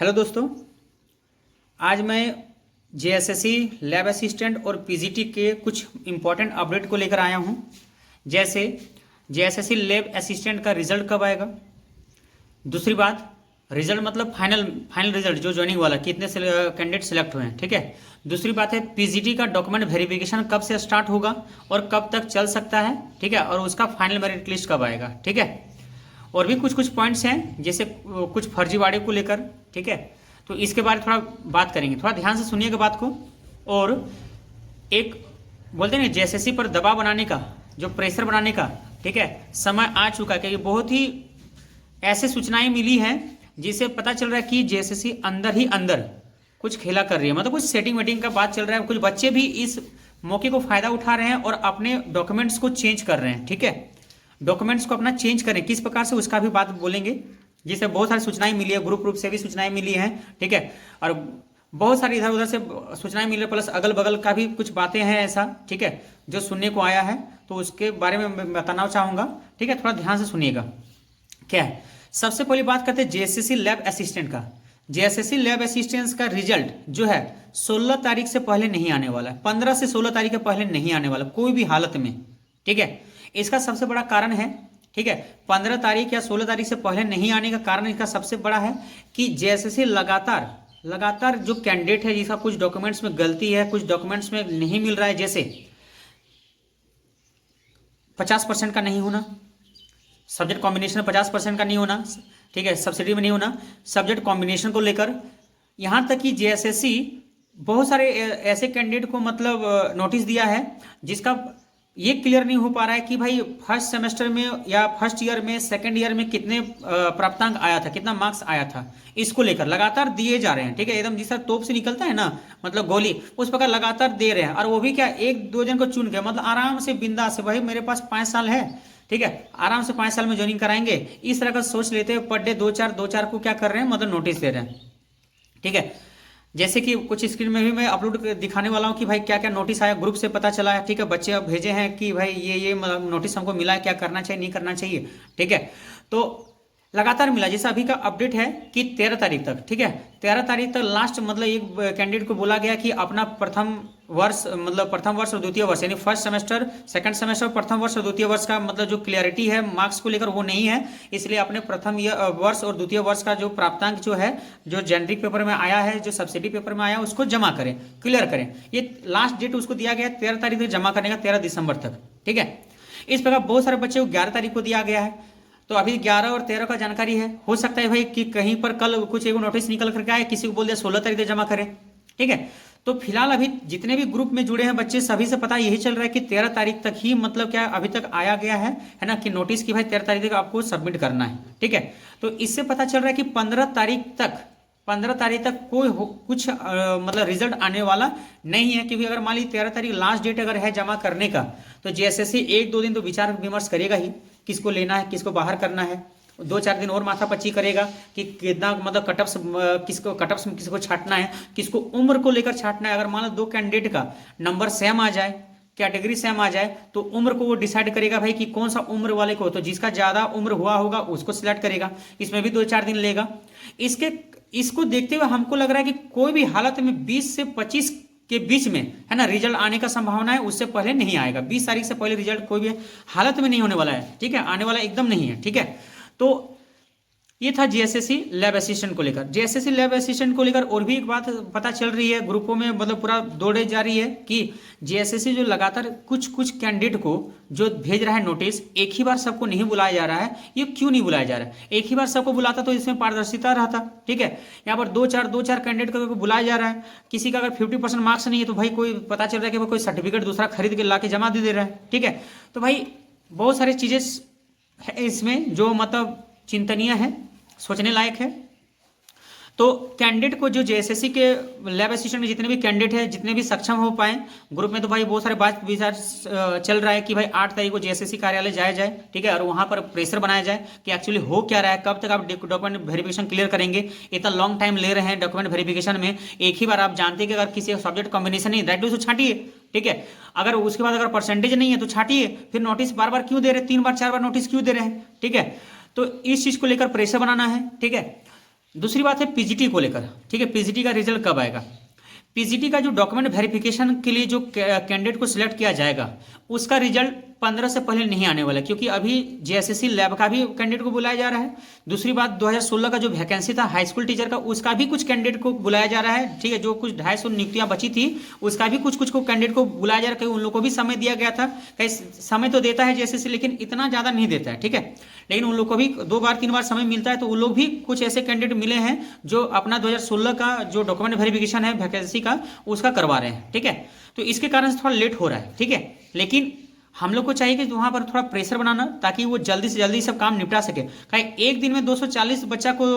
Hello दोस्तों, आज मैं जेएसएससी लैब असिस्टेंट और पीजीटी के कुछ इम्पॉर्टेंट अपडेट को लेकर आया हूं। जैसे जेएसएससी लैब असिस्टेंट का रिजल्ट कब आएगा। दूसरी बात, रिजल्ट मतलब फाइनल रिजल्ट जो ज्वाइनिंग वाला, कितने कैंडिडेट सेलेक्ट हुए हैं, ठीक है। दूसरी बात है पीजीटी का डॉक्यूमेंट वेरिफिकेशन कब से स्टार्ट होगा और कब तक चल सकता है, ठीक है। और उसका फाइनल मेरिट लिस्ट कब आएगा, ठीक है। और भी कुछ पॉइंट्स हैं जैसे कुछ फर्जीवाड़े को लेकर, ठीक है। तो इसके बारे में थोड़ा बात करेंगे, थोड़ा ध्यान से सुनिएगा बात को। और एक बोलते हैं ना जेएसएससी पर दबाव बनाने का, जो प्रेशर बनाने का, ठीक है, समय आ चुका है। क्योंकि बहुत ही ऐसे सूचनाएं मिली हैं जिससे पता चल रहा है कि जेएसएससी अंदर ही अंदर कुछ खेला कर रही है, मतलब कुछ सेटिंग वेटिंग का बात चल रहा है। कुछ बच्चे भी इस मौके को फायदा उठा रहे हैं और अपने डॉक्यूमेंट्स को चेंज कर रहे हैं, ठीक है। डॉक्यूमेंट्स को अपना चेंज करें किस प्रकार से, उसका भी बात बोलेंगे। जिससे बहुत सारी सूचनाएं मिली है, ग्रुप रूप से भी सूचनाएं मिली हैं, ठीक है। और बहुत सारी इधर उधर से सूचनाएं मिली है, प्लस अगल बगल का भी कुछ बातें हैं ऐसा, ठीक है, जो सुनने को आया है। तो उसके बारे में मैं बताना चाहूँगा, ठीक है। थोड़ा ध्यान से सुनिएगा क्या है। सबसे पहली बात करते हैं जेएसएससी लैब असिस्टेंट का। जेएसएससी लैब असिस्टेंट का रिजल्ट जो है 16 तारीख से पहले नहीं आने वाला है। 15 से 16 तारीख के पहले नहीं आने वाला कोई भी हालत में, ठीक है। इसका सबसे बड़ा कारण है, ठीक है, 15 तारीख या 16 तारीख से पहले नहीं आने का कारण इसका सबसे बड़ा है कि जेएसएससी लगातार जो कैंडिडेट है जिसका कुछ डॉक्यूमेंट्स में गलती है, कुछ डॉक्यूमेंट्स में नहीं मिल रहा है, जैसे 50% का नहीं होना, सब्जेक्ट कॉम्बिनेशन 50% का नहीं होना, ठीक है, सब्सिडी में नहीं होना, सब्जेक्ट कॉम्बिनेशन को लेकर। यहाँ तक कि जेएसएससी बहुत सारे ऐसे कैंडिडेट को मतलब नोटिस दिया है जिसका ये क्लियर नहीं हो पा रहा है कि भाई फर्स्ट सेमेस्टर में या फर्स्ट ईयर में, सेकंड ईयर में कितने प्राप्तांक आया था, कितना मार्क्स आया था। इसको लेकर लगातार दिए जा रहे हैं, ठीक है। एकदम जिस तरह तोप से निकलता है ना, मतलब गोली, उस प्रकार लगातार दे रहे हैं। और वो भी क्या, एक दो जन को चुन के, मतलब आराम से बिंदास से, भाई मेरे पास 5 साल है, ठीक है, आराम से 5 साल में ज्वाइनिंग कराएंगे, इस तरह का सोच लेते हैं। पर डे दो चार को क्या कर रहे हैं, मतलब नोटिस दे रहे हैं, ठीक है। जैसे कि कुछ स्क्रीन में भी मैं अपलोड दिखाने वाला हूं कि भाई क्या क्या नोटिस आया, ग्रुप से पता चला है, ठीक है। बच्चे अब भेजे हैं कि भाई ये नोटिस हमको मिला है, क्या करना चाहिए नहीं करना चाहिए, ठीक है। तो लगातार मिला। जैसे अभी का अपडेट है कि 13 तारीख तक, ठीक है, 13 तारीख तक लास्ट, मतलब एक कैंडिडेट को बोला गया कि अपना प्रथम वर्ष और द्वितीय वर्ष, यानी फर्स्ट सेमेस्टर, सेकंड सेमेस्टर, प्रथम वर्ष और द्वितीय वर्ष का मतलब जो क्लियरिटी है मार्क्स को लेकर वो नहीं है। इसलिए अपने प्रथम वर्ष और द्वितीय वर्ष का जो प्राप्तांक जो है, जो जेनरिक पेपर में आया है, जो सब्सिडी पेपर में आया है, उसको जमा करें, क्लियर करें। ये लास्ट डेट उसको दिया गया है 13 तारीख तक जमा करने का, 13 दिसंबर तक, ठीक है। इस प्रकार बहुत सारे बच्चे को 11 तारीख को दिया गया है। तो अभी 11 और 13 का जानकारी है। हो सकता है भाई कि कहीं पर कल कुछ एक नोटिस निकल करके आए, किसी को बोल दिया 16 तारीख तक जमा करें, ठीक है। तो फिलहाल अभी जितने भी ग्रुप में जुड़े हैं बच्चे, सभी से पता यही चल रहा है कि 13 तारीख तक ही, मतलब क्या अभी तक आया गया है ना, कि नोटिस की भाई 13 तारीख तक आपको सबमिट करना है, ठीक है। तो इससे पता चल रहा है कि 15 तारीख तक कोई कुछ मतलब रिजल्ट आने वाला नहीं है। क्योंकि अगर मान लीजिए 13 तारीख लास्ट डेट अगर है जमा करने का, तो जेएसएससी 1-2 दिन तो विचार विमर्श करेगा ही, किसको लेना है, किसको बाहर करना है। 2-4 दिन और माथापच्ची करेगा कि कितना, मतलब कटअप्स में किसको छांटना है, किसको उम्र को लेकर छांटना है। अगर मान लो 2 कैंडिडेट का नंबर सेम आ जाए, कैटेगरी सेम आ जाए, तो उम्र को वो डिसाइड करेगा भाई कि कौन सा उम्र वाले को, तो जिसका ज्यादा उम्र हुआ होगा उसको सिलेक्ट करेगा। इसमें भी 2-4 दिन लेगा। इसको देखते हुए हमको लग रहा है कि कोई भी हालत में 20 से 25 के बीच में, है ना, रिजल्ट आने का संभावना है। उससे पहले नहीं आएगा। 20 तारीख से पहले रिजल्ट कोई भी हालत में नहीं होने वाला है, ठीक है, आने वाला एकदम नहीं है, ठीक है। तो ये था जेएसएससी लैब असिस्टेंट को लेकर। जेएसएससी लैब असिस्टेंट को लेकर और भी एक बात पता चल रही है, ग्रुपों में मतलब पूरा दौड़े जा रही है कि जेएसएससी जो लगातार कुछ कैंडिडेट को जो भेज रहा है नोटिस, एक ही बार सबको नहीं बुलाया जा रहा है। ये क्यों नहीं बुलाया जा रहा है? एक ही बार सबको बुलाता तो इसमें पारदर्शिता रहता, ठीक है। यहाँ पर दो चार कैंडिडेट को बुलाया जा रहा है। किसी का अगर 50% मार्क्स नहीं है तो भाई कोई पता चल रहा है कि कोई सर्टिफिकेट दूसरा खरीद के ला के जमा दे रहा है, ठीक है। तो भाई बहुत सारी चीजें है इसमें जो मतलब चिंतनीय है, सोचने लायक है। तो कैंडिडेट को जो जेएसएससी के लैब असिस्टेंट में जितने भी कैंडिडेट हैं, जितने भी सक्षम हो पाए ग्रुप में, तो भाई बहुत सारे बात विचार चल रहा है कि भाई 8 तारीख को जेएसएससी कार्यालय जाया जाए, ठीक है, और वहां पर प्रेशर बनाया जाए कि एक्चुअली हो क्या रहा है, कब तक आप डॉक्यूमेंट वेरिफिकेशन क्लियर करेंगे। इतना लॉन्ग टाइम ले रहे हैं डॉक्यूमेंट वेरिफिकेशन में। एक ही बार आप जानते हैं कि अगर किसी सब्जेक्ट कॉम्बिनेशन नहीं, राइट, तो छांटिए, ठीक है। अगर उसके बाद अगर परसेंटेज नहीं है तो छांटिए। फिर नोटिस बार बार क्यों दे रहे हैं, 3 बार 4 बार नोटिस क्यों दे रहे हैं, ठीक है। तो इस चीज को लेकर प्रेशर बनाना है, ठीक है। दूसरी बात है पीजीटी को लेकर, ठीक है, पीजीटी का रिजल्ट कब आएगा। पीजीटी का जो डॉक्यूमेंट वेरिफिकेशन के लिए जो कैंडिडेट को सिलेक्ट किया जाएगा उसका रिजल्ट 15 से पहले नहीं आने वाला है, क्योंकि अभी जेएसएससी लैब का भी कैंडिडेट को बुलाया जा रहा है। दूसरी बात 2016 का जो वैकेंसी था हाई स्कूल टीचर का उसका भी कुछ कैंडिडेट को बुलाया जा रहा है, ठीक है, जो कुछ 250 नियुक्तियां बची थी उसका भी कुछ को कैंडिडेट को बुलाया जा रहा है। कहीं उन लोग को भी समय दिया गया था, कहीं समय तो देता है जेएसएससी लेकिन इतना ज़्यादा नहीं देता है, ठीक है, लेकिन उन लोग को भी 2 बार 3 बार समय मिलता है। तो उन लोग भी कुछ ऐसे कैंडिडेट मिले हैं जो अपना 2016 का जो डॉक्यूमेंट वेरिफिकेशन है वैकेंसी का उसका करवा रहे हैं, ठीक है। तो इसके कारण से थोड़ा लेट हो रहा है, ठीक है, लेकिन हम लोग को चाहिए कि वहां पर थोड़ा प्रेशर बनाना ताकि वो जल्दी से जल्दी सब काम निपटा सके। कहीं एक दिन में 240 बच्चा को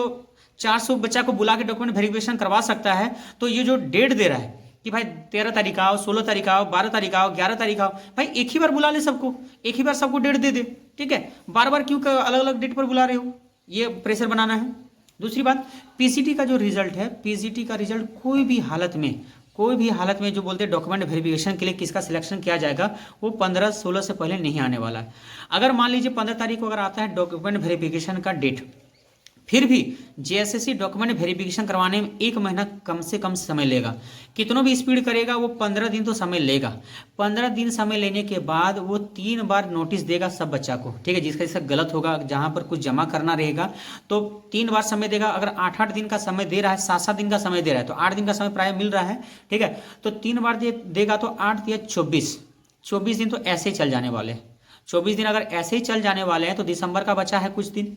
400 बच्चा को बुला के डॉक्यूमेंट वेरिफिकेशन करवा सकता है, तो ये जो डेट दे रहा है कि भाई 13 तारीख आओ, 16 तारीख आओ, 12 तारीख आओ, 11 तारीख आओ, भाई एक ही बार बुला ले सबको, एक ही बार सबको डेट दे दे, ठीक है, बार बार क्यों अलग अलग डेट पर बुला रहे हो, ये प्रेशर बनाना है। दूसरी बात पीसीटी का जो रिजल्ट है, पीसीटी का रिजल्ट कोई भी हालत में जो बोलते हैं डॉक्यूमेंट वेरिफिकेशन के लिए किसका सिलेक्शन किया जाएगा वो 15-16 से पहले नहीं आने वाला है। अगर मान लीजिए 15 तारीख को अगर आता है डॉक्यूमेंट वेरिफिकेशन का डेट, फिर भी जेएसएससी डॉक्यूमेंट वेरिफिकेशन करवाने में 1 महीना कम से कम समय लेगा। कितनों भी स्पीड करेगा वो 15 दिन तो समय लेगा। 15 दिन समय लेने के बाद वो 3 बार नोटिस देगा सब बच्चा को, ठीक है, जिसका गलत होगा जहां पर कुछ जमा करना रहेगा तो 3 बार समय देगा। अगर 8-8 दिन का समय दे रहा है, 7-7 दिन का समय दे रहा है तो 8 दिन का समय प्राय मिल रहा है, ठीक है, तो 3 बार देगा तो 8 या 24 दिन तो ऐसे ही चल जाने वाले हैं। 24 दिन अगर ऐसे ही चल जाने वाले हैं तो दिसंबर का बचा है कुछ दिन,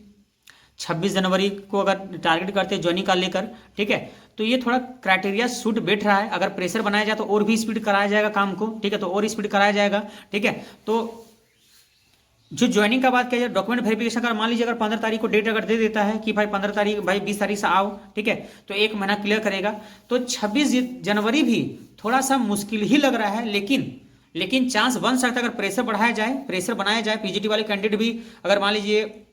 26 जनवरी को अगर टारगेट करते हैं ज्वाइनिंग का लेकर, ठीक है, तो ये थोड़ा क्राइटेरिया सूट बैठ रहा है। अगर प्रेशर बनाया जाए तो और भी स्पीड कराया जाएगा काम को, ठीक है, तो और स्पीड कराया जाएगा, ठीक है। तो जो ज्वाइनिंग का बात किया जाए डॉक्यूमेंट वेरिफिकेशन का, मान लीजिए अगर 15 तारीख को डेट अगर दे देता है कि भाई 15 तारीख भाई 20 तारीख से आओ, ठीक है, तो 1 महीना क्लियर करेगा। तो 26 जनवरी भी थोड़ा सा मुश्किल ही लग रहा है, लेकिन चांस बन सकता है अगर प्रेशर बनाया जाए पीजीटी वाले कैंडिडेट भी अगर मान लीजिए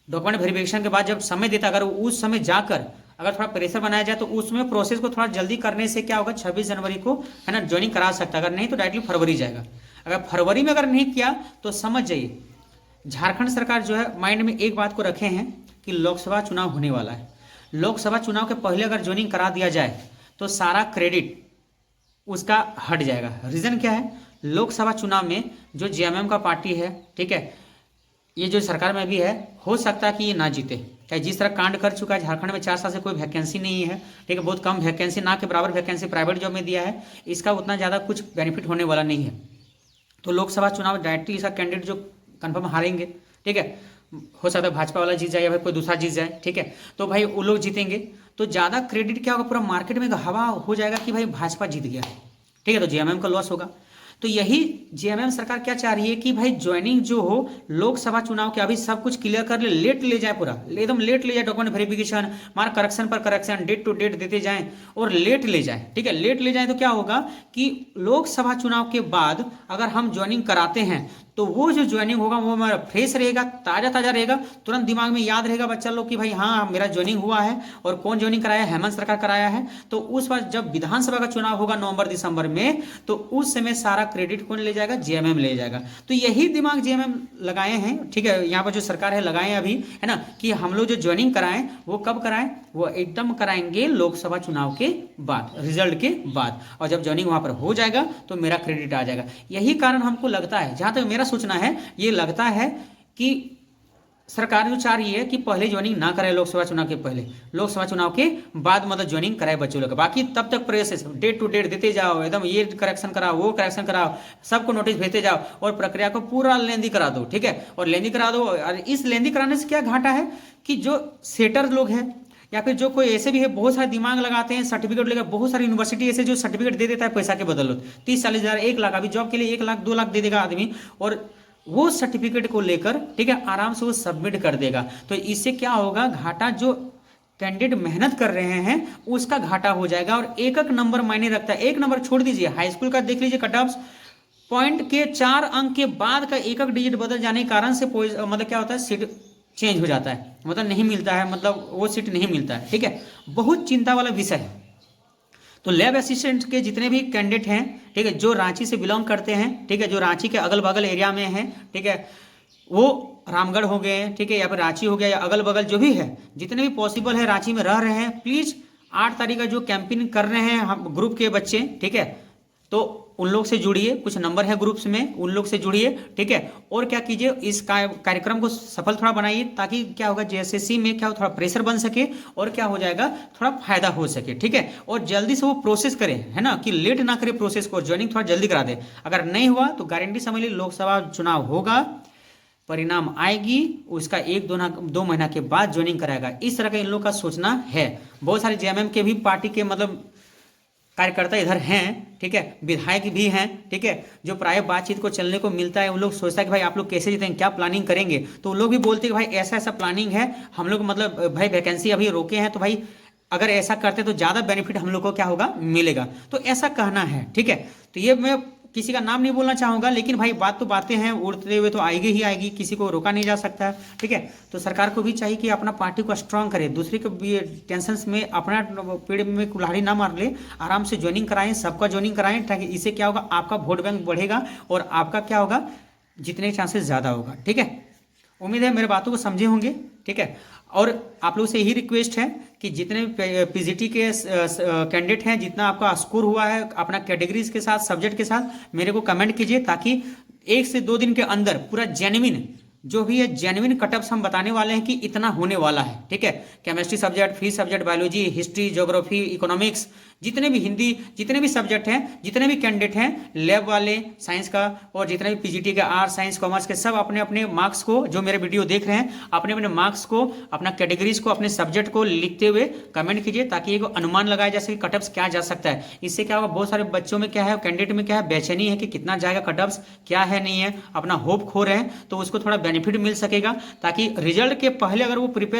डॉक्यूमेंट वेरिफिकेशन के बाद जब समय देता अगर उस समय जाकर अगर थोड़ा प्रेशर बनाया जाए तो उसमें प्रोसेस को थोड़ा जल्दी करने से क्या होगा 26 जनवरी को है ना ज्वाइनिंग करा सकता है। अगर नहीं तो डायरेक्टली फरवरी जाएगा। अगर फरवरी में अगर नहीं किया तो समझ जाइए झारखंड सरकार जो है माइंड में एक बात को रखे हैं कि लोकसभा चुनाव होने वाला है। लोकसभा चुनाव के पहले अगर ज्वाइनिंग करा दिया जाए तो सारा क्रेडिट उसका हट जाएगा। रीज़न क्या है, लोकसभा चुनाव में जो जेएमएम का पार्टी है, ठीक है, ये जो सरकार में भी है, हो सकता है कि ये ना जीते। क्या जिस तरह कांड कर चुका है झारखंड में 4 साल से कोई वैकेंसी नहीं है, ठीक है, बहुत कम वैकेंसी, ना के बराबर वैकेंसी प्राइवेट जॉब में दिया है, इसका उतना ज़्यादा कुछ बेनिफिट होने वाला नहीं है। तो लोकसभा चुनाव डायरेक्टली इसका कैंडिडेट जो कन्फर्म हारेंगे, ठीक है, हो सकता है भाजपा वाला जीत जाए या फिर कोई दूसरा जीत जाए, ठीक है, तो भाई वो लोग जीतेंगे तो ज़्यादा क्रेडिट क्या होगा, पूरा मार्केट में हवा हो जाएगा कि भाई भाजपा जीत गया, ठीक है, तो जेएमएम का लॉस होगा। तो यही जेएमएम सरकार क्या चाह रही है कि भाई ज्वाइनिंग जो हो लोकसभा चुनाव के अभी सब कुछ क्लियर कर ले, लेट ले जाए, पूरा एकदम लेट ले जाए, डॉक्यूमेंट वेरिफिकेशन मार्क करेक्शन पर करेक्शन डेट टू डेट देते जाएं और लेट ले जाए, ठीक है, लेट ले जाए तो क्या होगा कि लोकसभा चुनाव के बाद अगर हम ज्वाइनिंग कराते हैं तो वो जो ज्वाइनिंग होगा वो हमारा फ्रेश रहेगा, ताज़ा रहेगा, तुरंत दिमाग में याद रहेगा बच्चा लोग कि भाई हाँ मेरा ज्वाइनिंग हुआ है। और कौन ज्वाइनिंग कराया, हेमंत सरकार कराया है। तो उस बार जब विधानसभा का चुनाव होगा नवंबर दिसंबर में तो उस समय सारा क्रेडिट कौन ले जाएगा, जेएमएम ले जाएगा। तो यही दिमाग जेएमएम लगाए हैं, ठीक है, यहाँ पर जो सरकार है लगाए अभी, है ना, कि हम लोग जो ज्वाइनिंग कराएं वो कब कराएं, वो एकदम कराएंगे लोकसभा चुनाव के बाद, रिजल्ट के बाद। और जब ज्वाइनिंग वहां पर हो जाएगा तो मेरा क्रेडिट आ जाएगा। यही कारण हमको लगता है, जहां तक मेरा सोचना है, ये लगता है कि सरकार जो चाह रही है कि पहले ज्वाइनिंग ना कराए लोकसभा चुनाव के पहले, लोकसभा चुनाव के बाद मतलब ज्वाइनिंग कराए बच्चों लोग। बाकी तब तक प्रोसेस डेट टू डेट देते जाओ, एकदम ये करेक्शन कराओ वो करेक्शन कराओ, सबको नोटिस भेजते जाओ और प्रक्रिया को पूरा लेंदी करा दो, ठीक है, और लेंदी करा दो। और इस लेंदी कराने से क्या घाटा है कि जो सेटर लोग हैं या फिर जो कोई ऐसे भी है बहुत सारे दिमाग लगाते हैं, सर्टिफिकेट लेकर, बहुत सारी यूनिवर्सिटी ऐसे जो सर्टिफिकेट दे देता है पैसा के बदल 30-40 हज़ार 1 लाख, अभी जॉब के लिए 1 लाख 2 लाख दे देगा आदमी और वो सर्टिफिकेट को लेकर, ठीक है, आराम से वो सबमिट कर देगा। तो इससे क्या होगा, घाटा जो कैंडिडेट मेहनत कर रहे हैं उसका घाटा हो जाएगा। और एक नंबर मायने रखता है, एक नंबर छोड़ दीजिए, हाई स्कूल का देख लीजिए कट ऑफ पॉइंट के 4 अंक के बाद का एक डिजिट बदल जाने के कारण से मतलब क्या होता है, सीट चेंज हो जाता है, मतलब नहीं मिलता है, मतलब वो सीट नहीं मिलता है, ठीक है, बहुत चिंता वाला विषय है। तो लैब असिस्टेंट के जितने भी कैंडिडेट हैं, ठीक है, जो रांची से बिलोंग करते हैं, ठीक है, जो रांची के अगल बगल एरिया में हैं, ठीक है, वो रामगढ़ हो गए, ठीक है, या फिर रांची हो गया, या अगल बगल जो भी है, जितने भी पॉसिबल है रांची में रह रहे हैं, प्लीज 8 तारीख का जो कैंपेन कर रहे हैं हम ग्रुप के बच्चे, ठीक है, तो उन लोग से जुड़िए, कुछ नंबर है ग्रुप्स में, उन लोग से जुड़िए, ठीक है। और क्या कीजिए, इस कार्यक्रम को सफल थोड़ा बनाइए, ताकि क्या होगा जेएसएससी में क्या हो, थोड़ा प्रेशर बन सके और क्या हो जाएगा, थोड़ा फायदा हो सके, ठीक है। और जल्दी से वो प्रोसेस करें, है ना, कि लेट ना करे प्रोसेस को, ज्वाइनिंग थोड़ा जल्दी करा दे। अगर नहीं हुआ तो गारंटी समझ लीजिए लोकसभा चुनाव होगा, परिणाम आएगी, उसका 1-2 महीना के बाद ज्वाइनिंग कराएगा। इस तरह का इन लोग का सोचना है। बहुत सारे जेएमएम के भी पार्टी के मतलब कार्यकर्ता इधर हैं, ठीक है, विधायक भी हैं, ठीक है, जो प्राय बातचीत को चलने को मिलता है। उन लोग सोचता है कि भाई आप लोग कैसे जीतेंगे, क्या प्लानिंग करेंगे, तो उन लोग भी बोलते हैं कि भाई ऐसा ऐसा प्लानिंग है, हम लोग मतलब भाई वैकेंसी अभी रोके हैं, तो भाई अगर ऐसा करते तो ज़्यादा बेनिफिट हम लोग को क्या होगा, मिलेगा। तो ऐसा कहना है, ठीक है। तो ये मैं किसी का नाम नहीं बोलना चाहूँगा, लेकिन भाई बात तो बातें हैं, उड़ते हुए तो आएगी ही आएगी, किसी को रोका नहीं जा सकता है, ठीक है। तो सरकार को भी चाहिए कि अपना पार्टी को स्ट्रांग करे, दूसरे को भी टेंशन में अपना पेड़ में कुल्हाड़ी ना मार ले, आराम से ज्वाइनिंग कराएं, सबका ज्वाइनिंग कराएं, ताकि इससे क्या होगा, आपका वोट बैंक बढ़ेगा और आपका क्या होगा, जीतने के चांसेस ज़्यादा होगा, ठीक है। उम्मीद है मेरे बातों को समझे होंगे, ठीक है। और आप लोग से यही रिक्वेस्ट है कि जितने पीजीटी के कैंडिडेट हैं, जितना आपका स्कोर हुआ है अपना कैटेगरीज के साथ, सब्जेक्ट के साथ, मेरे को कमेंट कीजिए, ताकि 1 से 2 दिन के अंदर पूरा जेन्युइन जो भी है जेन्युइन कटअप्स हम बताने वाले हैं कि इतना होने वाला है, ठीक है। Chemistry subject, physics subject, biology, history, geography, economics, जितने भी हिंदी, जितने भी सब्जेक्ट हैं, जितने भी कैंडिडेट हैं, लैब वाले साइंस का, और जितने भी पीजीटी का आर्ट्स, साइंस, कॉमर्स के, सब अपने अपने मार्क्स को, जो मेरे वीडियो देख रहे हैं, अपने अपने मार्क्स को, अपना कैटेगरीज को, अपने सब्जेक्ट को लिखते हुए कमेंट कीजिए, ताकि एक अनुमान लगाया जा सके कटअप्स क्या जा सकता है। इससे क्या होगा, बहुत सारे बच्चों में क्या है, कैंडिडेट में क्या है, बेचैनी है कि कितना जाएगा कटअप्स, क्या है नहीं है, अपना होप खो रहे हैं, तो उसको थोड़ा बेनिफिट मिल सकेगा, ताकि रिजल्ट के पहले अगर वो प्रिपेयर